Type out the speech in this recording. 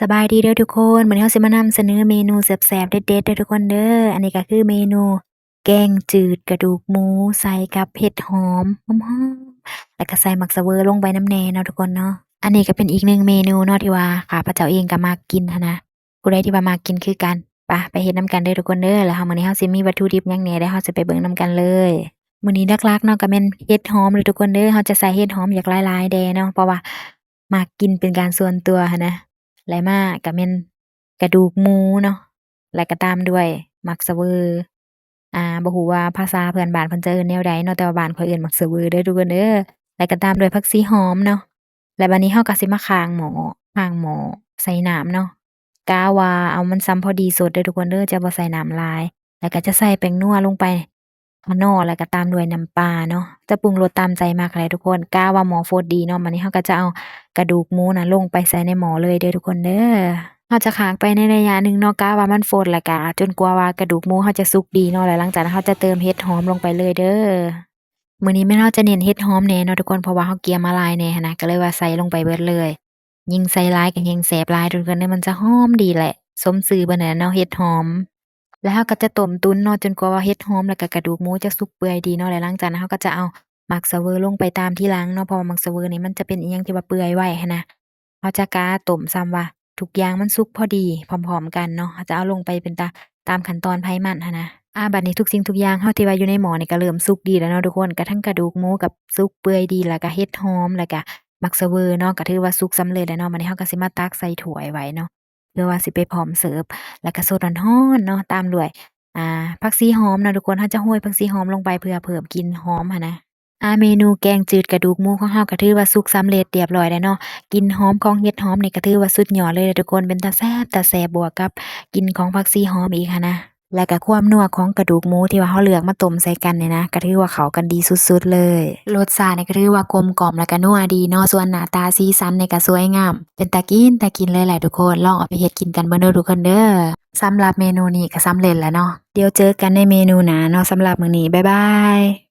สบายดีเด้อทุกคนมื้อนี้เราสิมานำเสนอเมนูแซ่บๆเด็ดๆเด้อทุกคนเด้ออันนี้ก็คือเมนูแกงจืดกระดูกหมูใส่กับเห็ดหอมหอมๆแล้วก็ใส่หมักเสวอลงไปนำแหน่เนาะทุกคนเนาะอันนี้ก็เป็นอีกหนึ่งเมนูเนาะที่ว่าข้าพเจ้าเองก็มักกินหั้นนะผู้ใดที่ว่ามักกินคือกันไปเฮ็ดนำกันเด้อทุกคนเด้อแล้วมื้อนี้เราสิมีวัตถุดิบหยังแหน่เดี๋ยวเราสิไปเบิ่งนำกันเลยมื้อนี้หลักๆเนาะก็แม่นเห็ดหอมเด้อทุกคนเด้อเราจะใส่เห็ดหอมอย่างหลายๆแด่เนาะเพราะว่ามักกินเป็นการส่วนตัวหั้นนะ และมาก็แม่นกระดูกหมูเนาะแล้วก็ตามด้วยหมักเสวอบ่ฮู้ว่าภาษาเพื่อนบ้านเพิ่นจะเอิ้นแนวใดเนาะแต่ว่าบ้านข้อยเอิ้นหมักเสวอเด้อทุกคนเด้อแล้วก็ตามด้วยผักชีหอมเนาะแล้วบัดนี้เราก็สิมาข้างหม้อใส่น้ำเนาะกะว่าเอามันส่ำพอดีสดเด้อทุกคนเด้อจะบ่ใส่น้ำหลายแล้วก็จะใส่แป้งนัวลงไปคะน้อแล้วก็ตามด้วยน้ำปลาเนาะจะปรุงรสตามใจมักแหละทุกคนกะว่าหม้อโฟดดีเนาะบัดนี้เราก็จะเอา กระดูกหมูน่ะลงไปใส่ในหม้อเลยเด้อทุกคนเด้อเราจะค้างไปในระยะหนึ่งเนาะกะว่ามันฟดแล้วก็จนกว่าว่ากระดูกหมูเราจะสุกดีเนาะแล้วหลังจากนั้นเราจะเติมเห็ดหอมลงไปเลยเด้อมื้อนี้แม่นเราจะเน้นเห็ดหอมแหน่เนาะทุกคนเพราะว่าเราเกลี่ยมาหลายแหน่หั้นนะก็เลยว่าใส่ลงไปเบิดเลยยิ่งใส่หลายก็ยิ่งแซ่บหลายทุกคนเด้อมันจะหอมดีแหละสมชื่อเพิ่นนั่นแหละเนาะเห็ดหอมแล้วเราก็จะต้มตุ๋นเนาะจนกว่าว่าเห็ดหอมแล้วก็กระดูกหมูจะสุกเปื่อยดีเนาะแล้วหลังจากนั้นเราก็จะเอาหมักเสวอลงไปตามที่หลังเนาะเพราะว่าหมักเสวอนี่มันจะเป็นอิหยังที่ว่าเปื่อยไว้หั้นนะ เราจะกะต้มส่ำว่าทุกอย่างมันสุกพอดีพร้อมๆกันเนาะเราจะเอาลงไปเป็นตามขั้นตอนไผมันหั้นนะบัดนี้ทุกสิ่งทุกอย่างเราที่ว่าอยู่ในหม้อนี่ก็เริ่มสุกดีแล้วเนาะทุกคนก็ทั้งกระดูกหมูกับสุกเปื่อยดีแล้วก็เห็ดหอมแล้วก็หมักเสวอเนาะก็ถือว่าสุกสำเร็จแล้วเนาะบัดนี้เราก็สิมาตักใส่ถ้วยไว้เนาะเพื่อว่าสิไปพร้อมเสิร์ฟแล้วก็สดร้อนๆเนาะตามด้วยผักชีหอมเนาะทุกคนเราจะโรยผักชีหอมลงไปเพื่อเพิ่มกลิ่นหอมหั้นนะเมนูแกงจืดกระดูกหมูของเราก็ถือว่าสุกสำเร็จเรียบร้อยแล้วเนาะ กลิ่นหอมของเห็ดหอมนี่ก็ถือว่าสุดยอดเลยเด้อทุกคนเป็นตาแซ่บตาแซ่บบวกกับกลิ่นของผักชีหอมอีกหั้นนะแล้วก็ความนัวของกระดูกหมูที่ว่าเราเลือกมาต้มใส่กันเนี่ยนะก็ถือว่าเข้ากันดีสุดๆเลยรสชาตินี่ก็ถือว่ากลมกล่อมแล้วก็นัวดีเนาะส่วนหน้าตาสีสันนี่ก็สวยงามเป็นตากินเลยแหละทุกคนลองเอาไปเฮ็ดกินกันเบิ่งเด้อทุกคนเด้อสำหรับเมนูนี้ก็สำเร็จแล้วเนาะเดี๋ยวเจอกันในเมนูหน้าเนาะสำหรับมื้อนี้บ๊ายบาย